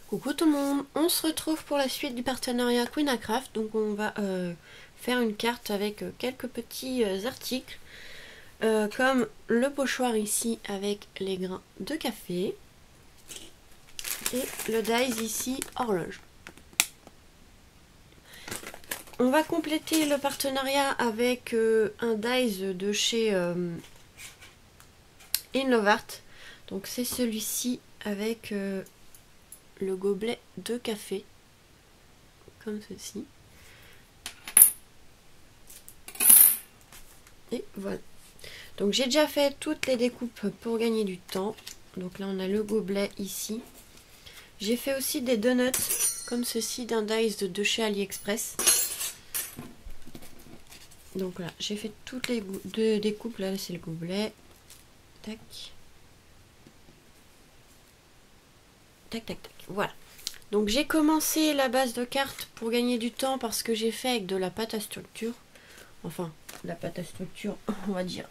Coucou tout le monde, on se retrouve pour la suite du partenariat QueenACraft. Donc on va faire une carte avec quelques petits articles comme le pochoir ici avec les grains de café et le dies ici horloge. On va compléter le partenariat avec un dies de chez Inlovart. Donc c'est celui-ci avec le gobelet de café comme ceci. Et voilà. Donc j'ai déjà fait toutes les découpes pour gagner du temps. Donc là on a le gobelet ici. J'ai fait aussi des donuts comme ceci d'un dies de chez AliExpress. Donc là j'ai fait toutes les découpes. Là c'est le gobelet. Tac. Tac tac tac. Voilà. Donc j'ai commencé la base de cartes pour gagner du temps parce que j'ai fait avec de la pâte à structure. Enfin, la pâte à structure, on va dire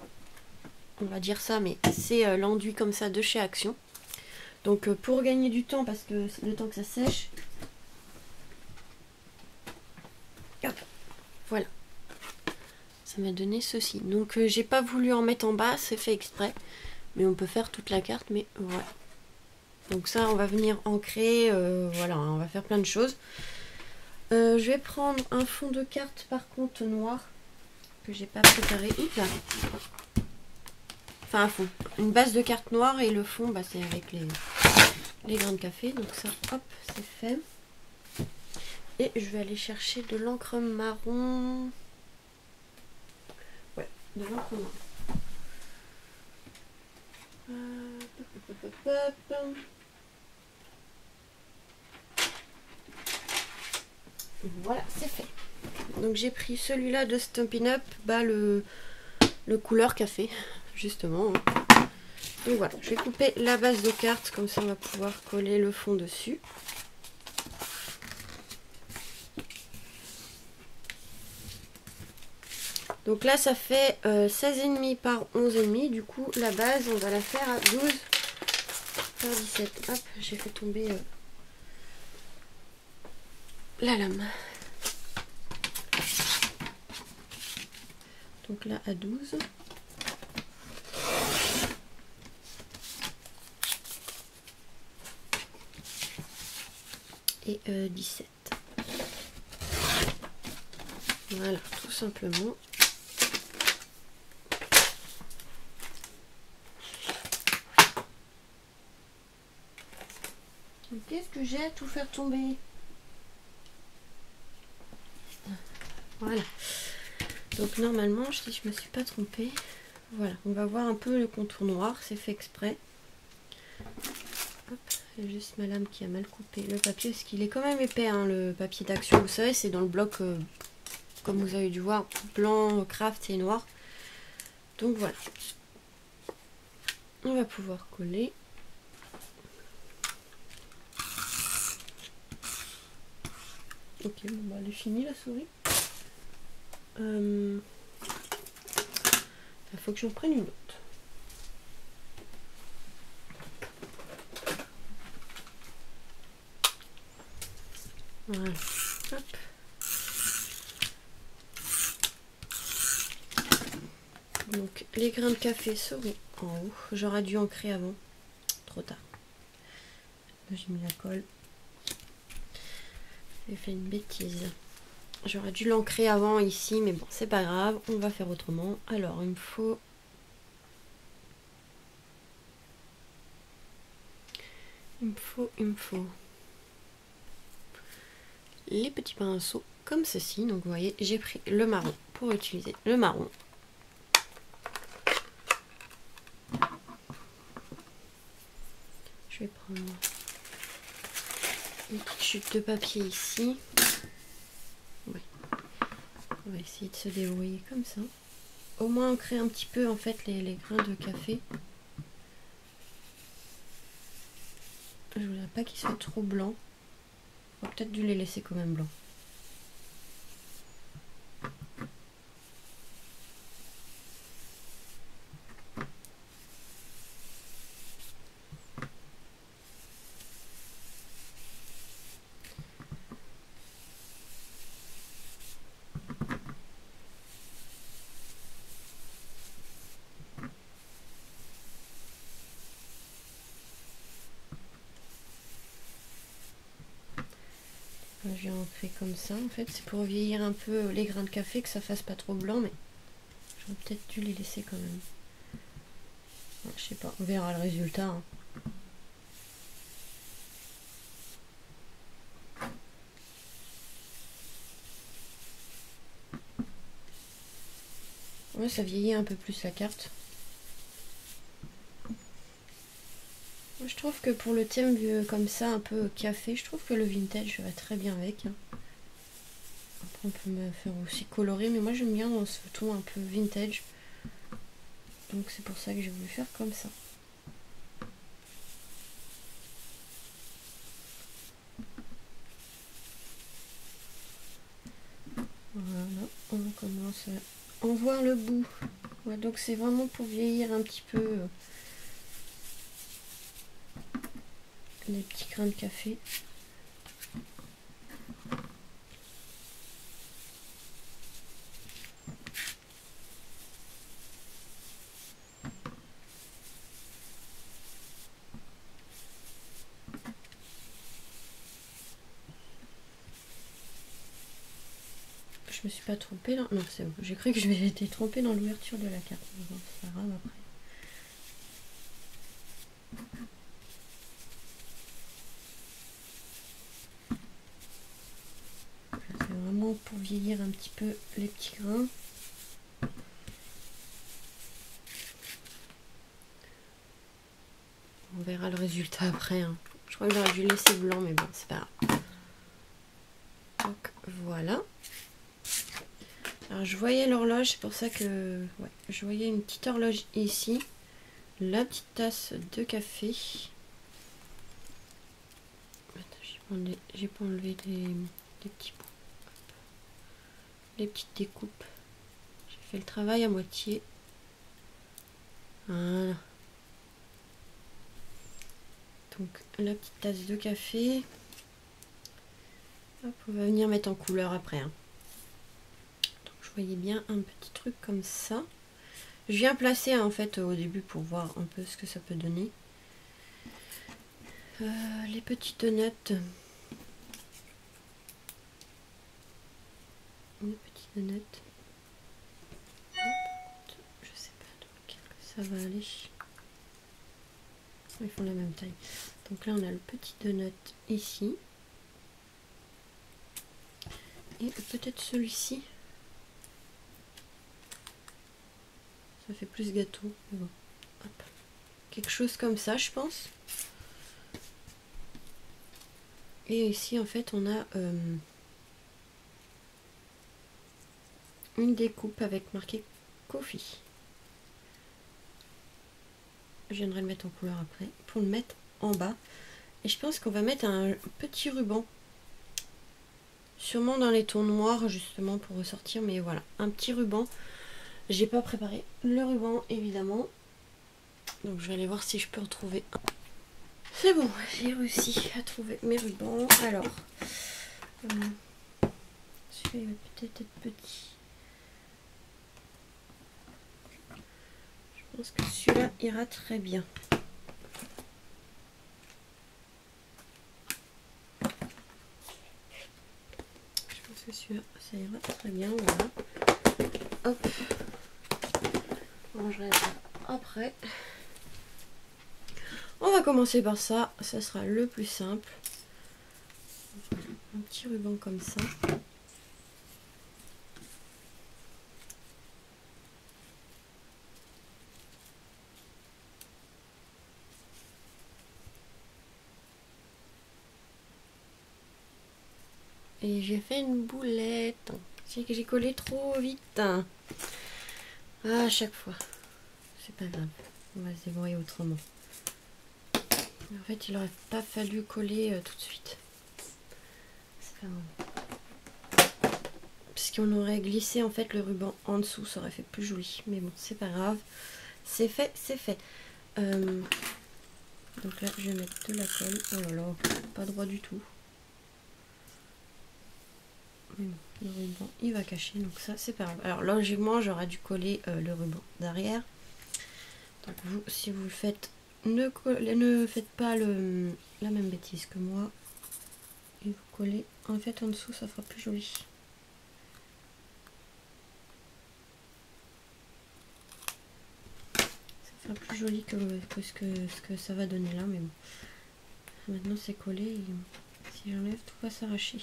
ça, mais c'est l'enduit comme ça de chez Action. Donc pour gagner du temps, parce que le temps que ça sèche, hop, voilà, ça m'a donné ceci. Donc j'ai pas voulu en mettre en bas, c'est fait exprès, mais on peut faire toute la carte, mais voilà. Donc ça, on va venir ancrer, voilà, on va faire plein de choses. Je vais prendre un fond de carte par contre noir que j'ai pas préparé. Oups là. Enfin un fond, une base de carte noire et le fond, bah, c'est avec les grains de café. Donc ça, hop, c'est fait. Et je vais aller chercher de l'encre marron. Ouais, de l'encre marron. Voilà, c'est fait. Donc j'ai pris celui-là de Stampin' Up, bah le couleur café, justement. Donc voilà, je vais couper la base de carte, comme ça on va pouvoir coller le fond dessus. Donc là ça fait 16,5 par 11,5. Du coup la base on va la faire à 12 par 17. Hop, j'ai fait tomber la lame. Donc là à 12. Et 17. Voilà, tout simplement. Qu'est-ce que j'ai à tout faire tomber? Voilà. Donc normalement, si je me suis pas trompée, voilà, on va voir un peu le contour noir, c'est fait exprès. Hop, c'est juste ma lame qui a mal coupé le papier, parce qu'il est quand même épais, hein, le papier d'Action. Vous savez, c'est dans le bloc, comme vous avez dû voir, blanc, craft et noir. Donc voilà. On va pouvoir coller. Ok, bon bah elle est finie la souris. Il faut que j'en prenne une autre. Voilà. Hop. Donc les grains de café seront en haut. J'aurais dû ancrer avant. Trop tard. J'ai mis la colle. J'ai fait une bêtise. J'aurais dû l'ancrer avant ici, mais bon, c'est pas grave. On va faire autrement. Alors, il me faut... Il me faut les petits pinceaux comme ceci. Donc vous voyez, j'ai pris le marron pour utiliser le marron. Je vais prendre une petite chute de papier ici. Ouais. On va essayer de se débrouiller comme ça. Au moins ancrer un petit peu en fait les grains de café. Je voudrais pas qu'ils soient trop blancs. On va peut-être dû les laisser quand même blancs. Là, j'ai ancré comme ça. En fait, c'est pour vieillir un peu les grains de café, que ça fasse pas trop blanc, mais j'aurais peut-être dû les laisser quand même. Je sais pas, on verra le résultat. Hein. Ouais, ça vieillit un peu plus la carte. Je trouve que pour le thème comme ça, un peu café, je trouve que le vintage va très bien avec. Hein. Après, on peut me faire aussi coloré, mais moi j'aime bien dans ce ton un peu vintage. Donc c'est pour ça que j'ai voulu faire comme ça. Voilà, on commence à en voir le bout. Ouais, donc c'est vraiment pour vieillir un petit peu les petits grains de café. Je me suis pas trompée là. Non, c'est bon. J'ai cru que je m'étais été trompée dans l'ouverture de la carte. Bon, c'est pas grave après. C'est vraiment pour vieillir un petit peu les petits grains. On verra le résultat après. Hein. Je crois que j'aurais dû laisser blanc, mais bon, c'est pas grave. Donc voilà. Alors je voyais l'horloge, c'est pour ça que ouais, je voyais une petite horloge ici. La petite tasse de café. J'ai pas enlevé des petits bouts. Les petites découpes. J'ai fait le travail à moitié. Voilà. Donc la petite tasse de café. Hop, on va venir mettre en couleur après. Hein. Donc je voyais bien un petit truc comme ça. Je viens placer hein, en fait au début pour voir un peu ce que ça peut donner. Les petites notes. Les petites notes. Je sais pas dans quel ça va aller. Ils font la même taille. Donc là on a le petit donut ici. Et peut-être celui-ci. Ça fait plus gâteau. Mais bon. Hop. Quelque chose comme ça je pense. Et ici en fait on a une découpe avec marqué Coffee. Je viendrai le mettre en couleur après pour le mettre en bas. Et je pense qu'on va mettre un petit ruban. Sûrement dans les tons noirs justement pour ressortir. Mais voilà, un petit ruban. J'ai pas préparé le ruban évidemment. Donc je vais aller voir si je peux en trouver un. C'est bon, j'ai réussi à trouver mes rubans. Alors, celui-là va peut-être être petit. Je pense que celui-là ira très bien. Je pense que celui-là, ça ira très bien. Voilà. Hop. On rangerait ça après. On va commencer par ça. Ça sera le plus simple. Un petit ruban comme ça. Et j'ai fait une boulette. C'est que j'ai collé trop vite. À chaque fois. C'est pas grave. On va se débrouiller autrement. En fait, il aurait pas fallu coller tout de suite. C'est pas grave. Parce qu'on aurait glissé en fait le ruban en dessous. Ça aurait fait plus joli. Mais bon, c'est pas grave. C'est fait, c'est fait. Donc là, je vais mettre de la colle. Oh là là, pas droit du tout. Mais bon, le ruban il va cacher, donc ça c'est pas grave. Alors logiquement j'aurais dû coller le ruban derrière. Donc vous, si vous le faites, ne faites pas la même bêtise que moi et vous collez. En fait, en dessous, ça fera plus joli. Ça fera plus joli que ce que ça va donner là, mais bon. Maintenant, c'est collé. Et si j'enlève, tout va s'arracher.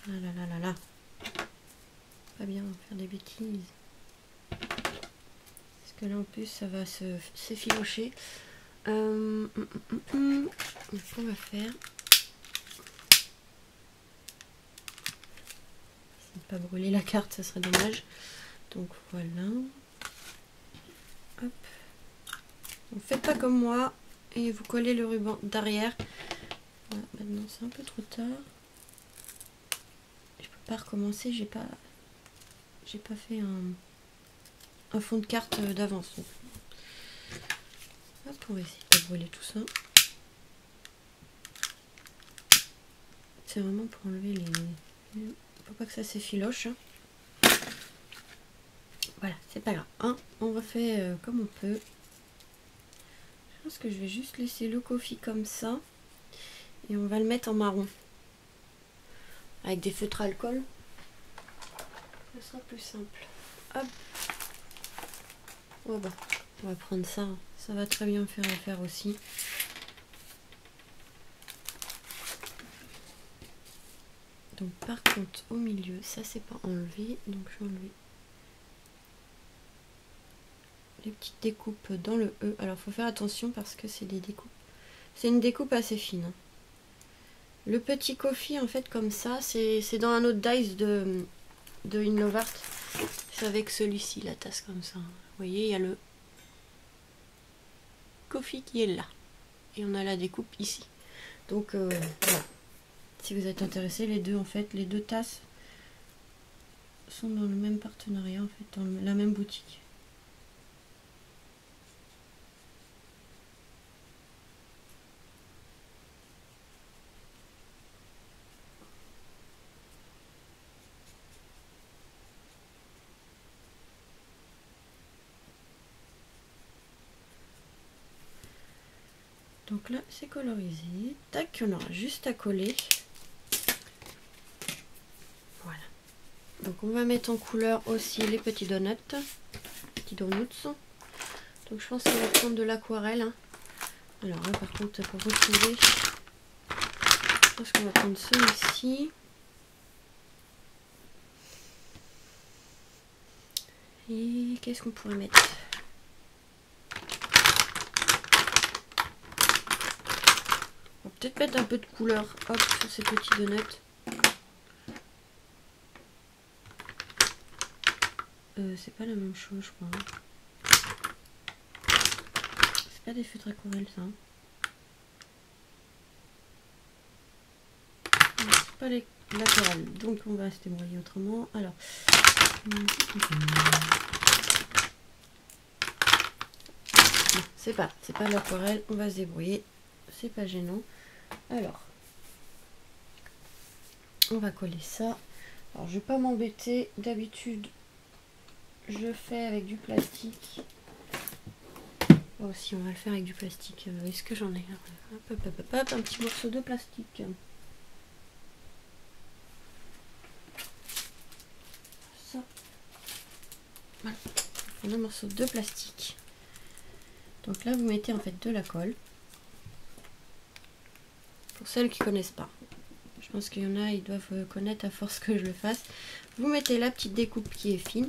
Ah là là là là. Pas bien, on va faire des bêtises. Parce que là, en plus, ça va s'effilocher. Donc, on va faire... Pas brûler la carte, ça serait dommage. Donc voilà. Hop. Donc faites pas comme moi et vous collez le ruban derrière. Voilà, maintenant c'est un peu trop tard. Je peux pas recommencer, j'ai pas fait un fond de carte d'avance. Hop, on va essayer de brûler tout ça. C'est vraiment pour enlever les... Faut pas que ça s'effiloche. Voilà, c'est pas grave. Hein, on refait comme on peut. Je pense que je vais juste laisser le coffee comme ça. Et on va le mettre en marron. Avec des feutres alcool. Ça sera plus simple. Hop. Oh bah, on va prendre ça. Ça va très bien faire l'affaire aussi. Donc par contre au milieu ça c'est pas enlevé, donc je vais enlever les petites découpes dans le E. Alors faut faire attention parce que c'est des découpes, c'est une découpe assez fine. Le petit coffee en fait comme ça, c'est dans un autre dice de Innovart. C'est avec celui-ci, la tasse comme ça. Vous voyez, il y a le coffee qui est là et on a la découpe ici. Donc voilà. Si vous êtes intéressé, les deux en fait, les deux tasses sont dans le même partenariat en fait, dans la même boutique. Donc là c'est colorisé. Tac, on aura juste à coller. Voilà. Donc on va mettre en couleur aussi les petits donuts. Petits donuts. Donc je pense qu'on va prendre de l'aquarelle. Hein. Alors là par contre pour retrouver, je pense qu'on va prendre celui-ci. Et qu'est-ce qu'on pourrait mettre? On va peut-être mettre un peu de couleur, hop, sur ces petits donuts. C'est pas la même chose, je crois. C'est pas des feutres aquarelles, ça. Hein. C'est pas l'aquarelle, donc on va se débrouiller autrement. Alors, c'est pas l'aquarelle, on va se débrouiller. C'est pas gênant. Alors, on va coller ça. Alors, je vais pas m'embêter. D'habitude, je fais avec du plastique. Oh, si, on va le faire avec du plastique. Est-ce que j'en ai? Hop, hop, hop, hop, un petit morceau de plastique. Ça. Voilà. Un morceau de plastique. Donc là, vous mettez en fait de la colle. Pour celles qui connaissent pas. Je pense qu'il y en a, ils doivent connaître à force que je le fasse. Vous mettez la petite découpe qui est fine.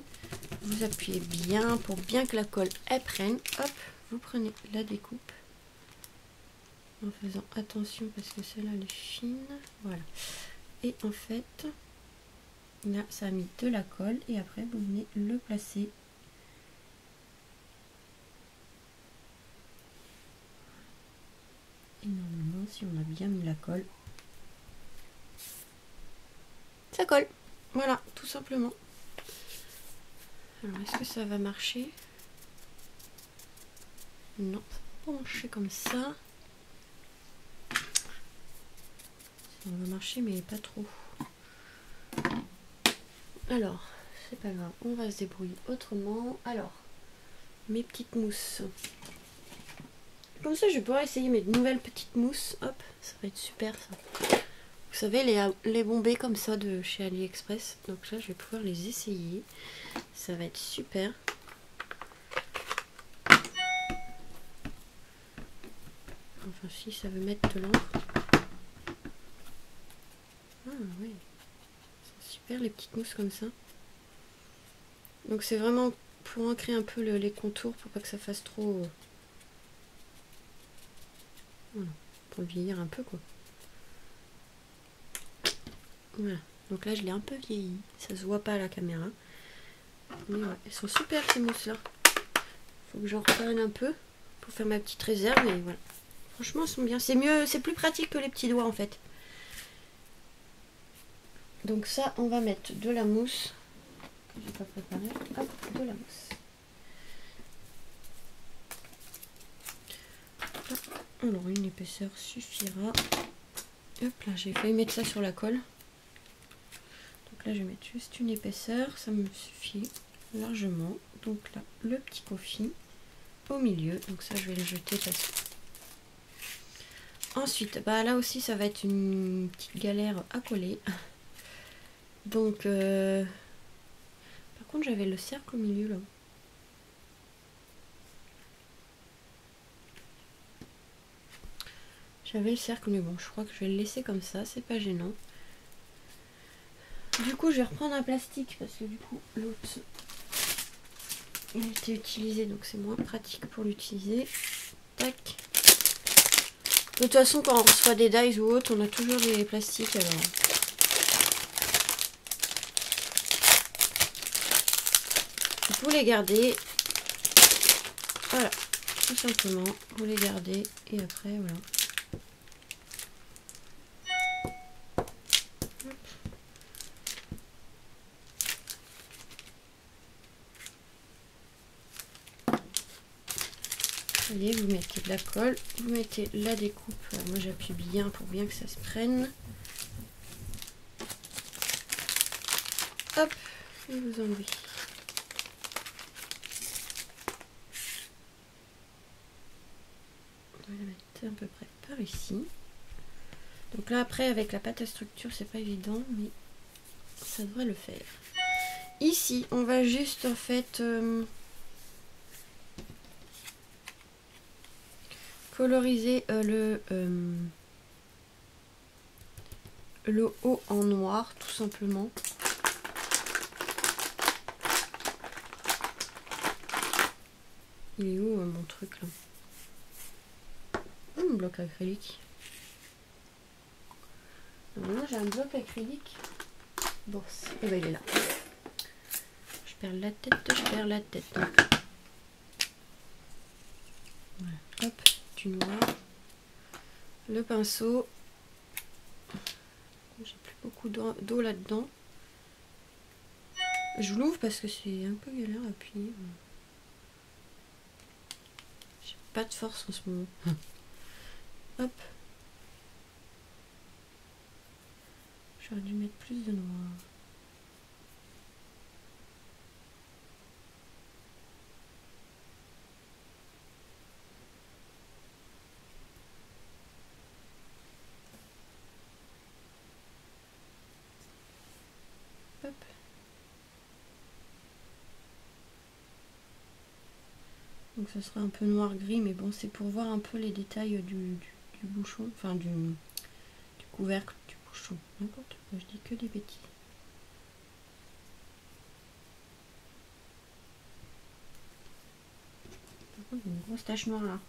Vous appuyez bien pour bien que la colle elle prenne. Hop, vous prenez la découpe. En faisant attention parce que celle-là elle est fine. Voilà. Et en fait, là ça a mis de la colle. Et après vous venez le placer. Et normalement, si on a bien mis la colle, ça colle. Voilà, tout simplement. Alors, est-ce que ça va marcher? Non, ça va pas marcher comme ça. Ça va marcher, mais pas trop. Alors, c'est pas grave, on va se débrouiller autrement. Alors, mes petites mousses. Comme ça, je vais pouvoir essayer mes nouvelles petites mousses. Hop, ça va être super ça. Vous savez, les bombées comme ça de chez AliExpress. Donc là, je vais pouvoir les essayer. Ça va être super. Enfin, si ça veut mettre de l'encre. Ah oui. C'est super les petites mousses comme ça. Donc c'est vraiment pour ancrer un peu les contours pour pas que ça fasse trop... Voilà. Pour le vieillir un peu quoi. Voilà. Donc là je l'ai un peu vieilli. Ça se voit pas à la caméra. Mais ouais, elles sont super ces mousses là. Faut que j'en reprenne un peu pour faire ma petite réserve. Mais voilà. Franchement elles sont bien. C'est mieux, c'est plus pratique que les petits doigts en fait. Donc ça on va mettre de la mousse. J'ai pas préparé. Hop, de la mousse. Alors une épaisseur suffira. Hop là, j'ai failli mettre ça sur la colle. Donc là je vais mettre juste une épaisseur, ça me suffit largement. Donc là le petit confit au milieu. Donc ça je vais le jeter parce que... Ensuite, bah là aussi ça va être une petite galère à coller. Donc par contre j'avais le cercle au milieu là. J'avais le cercle, mais bon, je crois que je vais le laisser comme ça, c'est pas gênant. Du coup, je vais reprendre un plastique parce que du coup, l'autre, il a été utilisé, donc c'est moins pratique pour l'utiliser. Tac. De toute façon, quand on reçoit des dies ou autre, on a toujours des plastiques, alors... Vous les gardez. Voilà, tout simplement, vous les gardez et après, voilà. Voyez, vous mettez de la colle, vous mettez la découpe. Alors moi j'appuie bien pour bien que ça se prenne. Hop, et vous enlevez. On va la mettre à peu près par ici. Donc là après avec la pâte à structure c'est pas évident mais ça devrait le faire. Ici on va juste en fait coloriser le haut en noir tout simplement. Il est où mon truc là? Un bloc acrylique. Moi j'ai un bloc acrylique. Bon, et ben il est là. Je perds la tête, je perds la tête. Voilà. Hop, du noir. Le pinceau. J'ai plus beaucoup d'eau là-dedans. Je l'ouvre parce que c'est un peu galère à appuyer. J'ai pas de force en ce moment. Hop. J'aurais dû mettre plus de noir. Hop. Donc ça sera un peu noir-gris, mais bon, c'est pour voir un peu les détails du bouchon, enfin du couvercle du bouchon. N'importe quoi, je dis que des bêtises. Par contre, il y a une grosse tache noire là.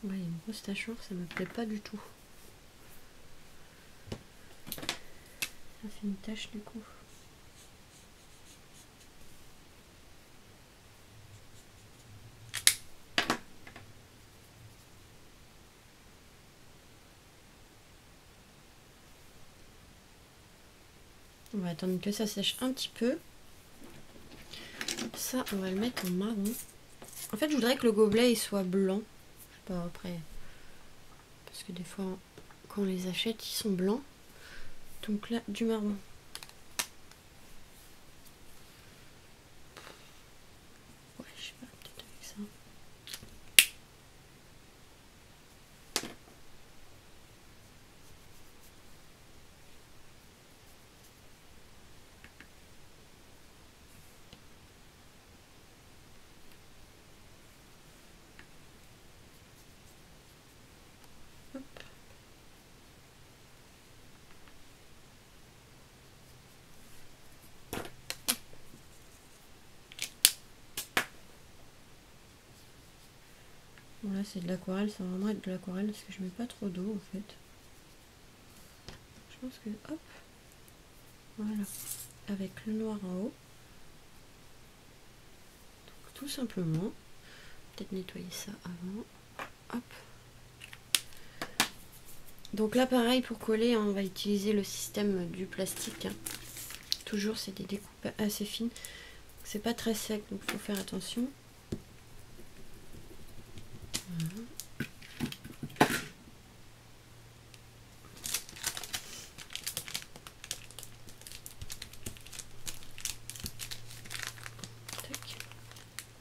Ouais, il y a une grosse tache noire, ça me plaît pas du tout. Ça fait une tache du coup. On va attendre que ça sèche un petit peu. Ça, on va le mettre en marron. En fait, je voudrais que le gobelet il soit blanc. Je sais pas après. Parce que des fois, quand on les achète, ils sont blancs. Donc là, du marron. Là c'est de l'aquarelle, ça va vraiment être de l'aquarelle parce que je mets pas trop d'eau en fait. Je pense que hop, voilà, avec le noir en haut. Donc, tout simplement, peut-être nettoyer ça avant. Hop. Donc là pareil pour coller, on va utiliser le système du plastique. Hein. Toujours c'est des découpes assez fines. C'est pas très sec donc il faut faire attention. Voilà.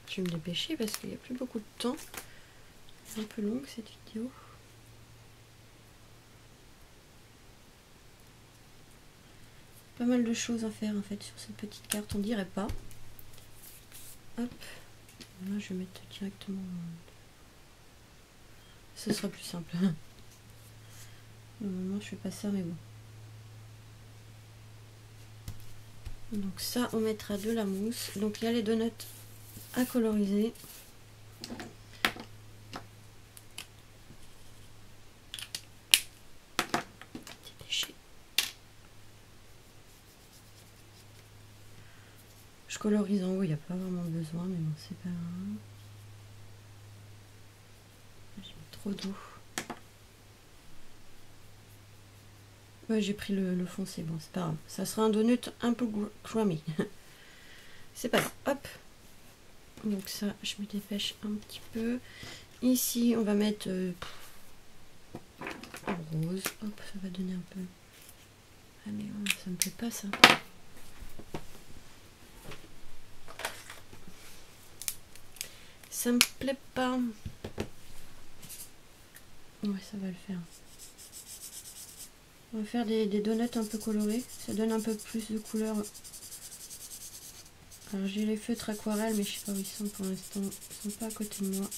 Je vais me dépêcher parce qu'il n'y a plus beaucoup de temps. C'est un peu longue cette vidéo. Pas mal de choses à faire en fait sur cette petite carte, on dirait pas. Hop. Là je vais mettre directement. Ce sera plus simple. Normalement je fais pas ça mais bon. Donc ça on mettra de la mousse. Donc il y a les donuts à coloriser. Petit déchet. Je colorise en haut, il n'y a pas vraiment besoin, mais bon c'est pas grave. J'ai mis trop d'eau. Ouais, j'ai pris le foncé, bon c'est pas grave. Ça sera un donut un peu cramé. C'est pas grave. Hop. Donc ça, je me dépêche un petit peu. Ici, on va mettre rose. Hop, ça va donner un peu. Ah mais oh, ça me plaît pas ça. Ça me plaît pas. Ouais, ça va le faire. On va faire des donuts un peu colorés. Ça donne un peu plus de couleur. Alors j'ai les feutres aquarelles, mais je sais pas où ils sont pour l'instant. Ils sont pas à côté de moi.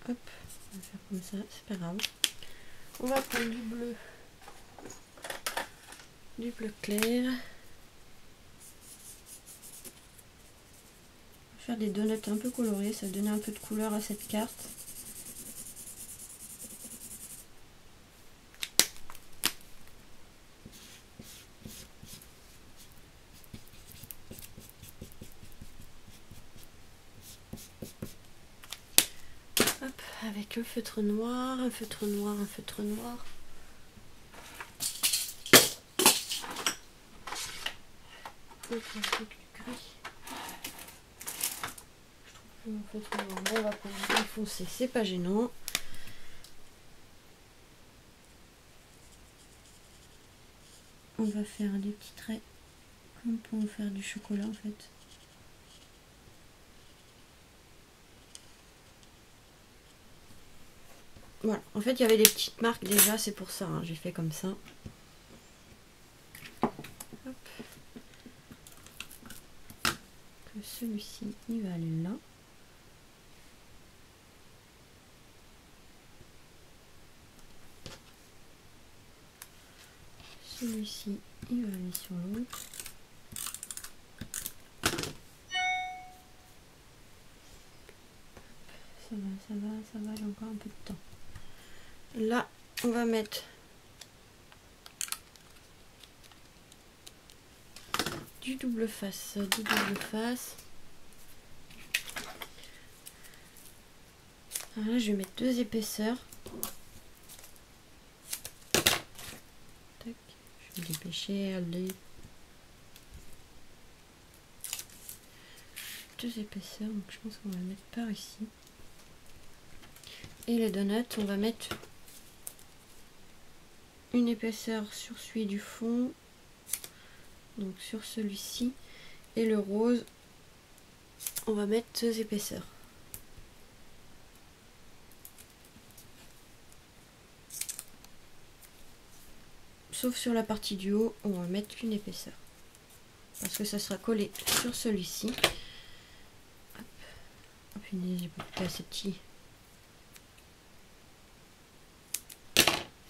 Hop, on va faire comme ça, c'est pas grave. On va prendre du bleu clair. Faire des donuts un peu colorés, ça va donner un peu de couleur à cette carte. Hop, avec un feutre noir, un feutre noir, un feutre noir. Un peu du gris. Je trouve plus mon feutre noir. Bon, on va prendre du gris foncé, c'est pas gênant. On va faire des petits traits comme pour faire du chocolat en fait. Voilà, en fait il y avait des petites marques déjà, c'est pour ça, hein. J'ai fait comme ça. Hop. Que celui-ci il va aller là. Celui-ci il va aller sur l'autre. Ça va, j'ai encore un peu de temps. Là, on va mettre du double face, Alors là, je vais mettre 2 épaisseurs. Tac, je vais dépêcher, allez. 2 épaisseurs, donc je pense qu'on va le mettre par ici. Et les donuts, on va mettre une épaisseur sur celui du fond, donc sur celui-ci, et le rose, on va mettre 2 épaisseurs. Sauf sur la partie du haut, on va mettre qu'une épaisseur, parce que ça sera collé sur celui-ci. Oh punaise, j'ai pas assez petit.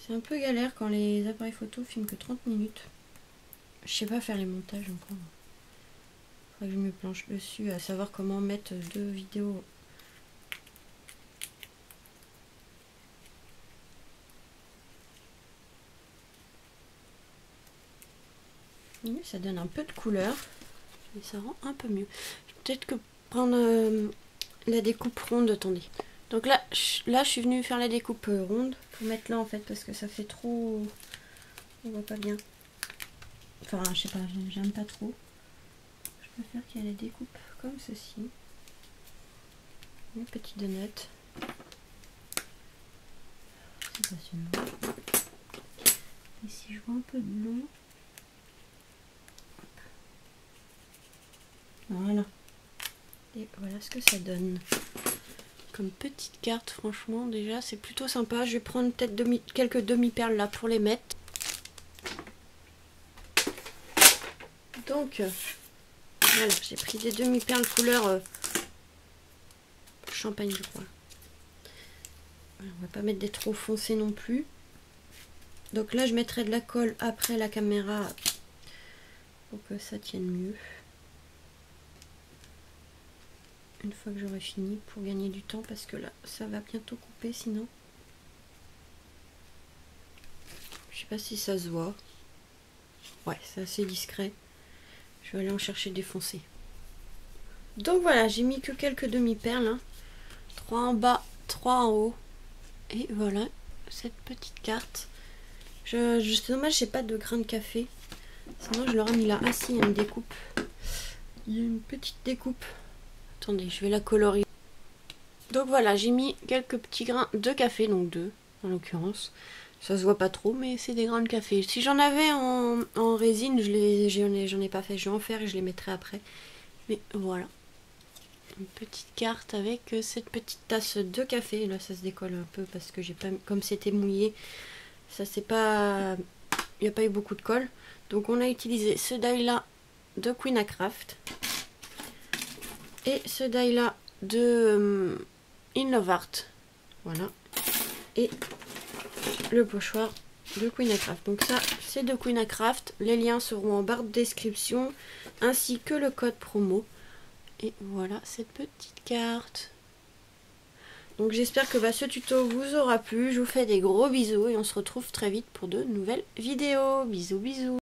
C'est un peu galère quand les appareils photo filment que 30 minutes. Je sais pas faire les montages encore. que je me planche dessus à savoir comment mettre 2 vidéos. Oui, ça donne un peu de couleur et ça rend un peu mieux. Peut-être que prendre la découpe ronde, attendez. Donc là, je suis venue faire la découpe ronde pour mettre là en fait parce que ça fait trop... On voit pas bien. Enfin, je sais pas, j'aime pas trop. Je préfère qu'il y ait la découpe comme ceci. Une petite donut. C'est passionnant. Ici, je vois un peu de bleu. Voilà. Et voilà ce que ça donne. Comme petite carte, franchement, déjà, c'est plutôt sympa. Je vais prendre peut-être quelques demi-perles là pour les mettre. Donc, voilà, j'ai pris des demi-perles couleur champagne, je crois. Voilà, on va pas mettre des trop foncés non plus. Donc là, je mettrai de la colle après la caméra pour que ça tienne mieux. Une fois que j'aurai fini pour gagner du temps parce que là ça va bientôt couper sinon. Je sais pas si ça se voit. Ouais, c'est assez discret. Je vais aller en chercher des foncés. Donc voilà, j'ai mis que quelques demi-perles. Hein. 3 en bas, 3 en haut. Et voilà cette petite carte. C'est dommage, j'ai pas de grain de café. Sinon je l'aurais mis là. Ah si, il y a une découpe. Il y a une petite découpe. Attendez, je vais la colorier. Donc voilà, j'ai mis quelques petits grains de café, donc 2 en l'occurrence. Ça se voit pas trop, mais c'est des grains de café. Si j'en avais en résine, j'en ai pas fait. Je vais en faire et je les mettrai après. Mais voilà. Une petite carte avec cette petite tasse de café. Là, ça se décolle un peu parce que j'ai pas, comme c'était mouillé, ça c'est pas, il n'y a pas eu beaucoup de colle. Donc on a utilisé ce die là de Queen Craft. Et ce die là de In Love Art. Voilà. Et le pochoir de Queen Craft. Donc ça, c'est de Queen Craft. Les liens seront en barre de description. Ainsi que le code promo. Et voilà cette petite carte. Donc j'espère que ce tuto vous aura plu. Je vous fais des gros bisous. Et on se retrouve très vite pour de nouvelles vidéos. Bisous, bisous.